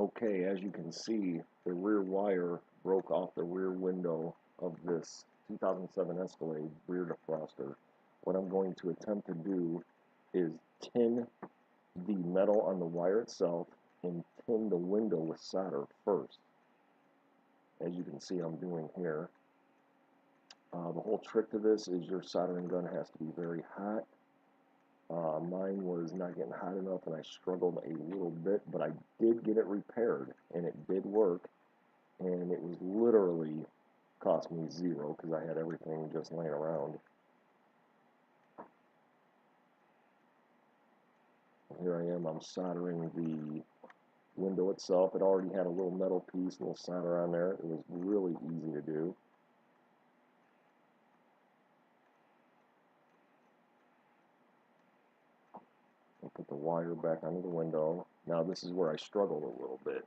Okay, as you can see, the rear wire broke off the rear window of this 2007 Escalade rear defroster. What I'm going to attempt to do is tin the metal on the wire itself and tin the window with solder first. As you can see I'm doing here. The whole trick to this is your soldering gun has to be very hot. Mine was not getting hot enough and I struggled a little bit, but I did get it repaired and it did work, and it was literally cost me zero because I had everything just laying around. Here I am, I'm soldering the window itself. It already had a little metal piece, a little solder on there. It was really easy to do. I'll put the wire back onto the window. Now this is where I struggled a little bit.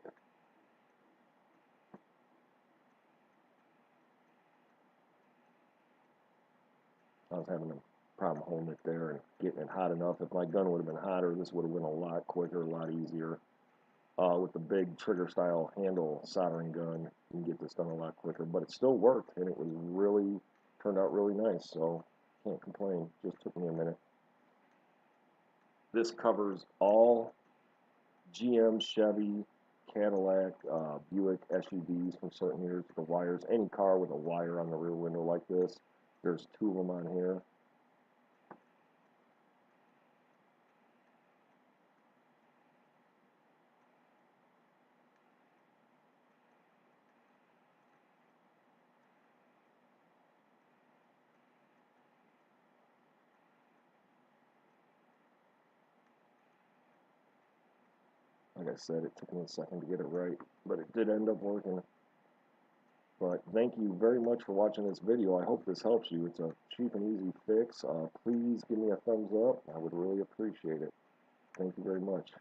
I was having a problem holding it there and getting it hot enough. If my gun would have been hotter, this would have been a lot quicker, a lot easier. With the big trigger style handle soldering gun, you can get this done a lot quicker, but it still worked and it was really turned out really nice, so can't complain. Just took me a minute. This covers all GM, Chevy, Cadillac, Buick SUVs from certain years for wires. Any car with a wire on the rear window like this, there's two of them on here. Like I said, it took me a second to get it right, but it did end up working. But thank you very much for watching this video. I hope this helps you. It's a cheap and easy fix. Please give me a thumbs up. I would really appreciate it. Thank you very much.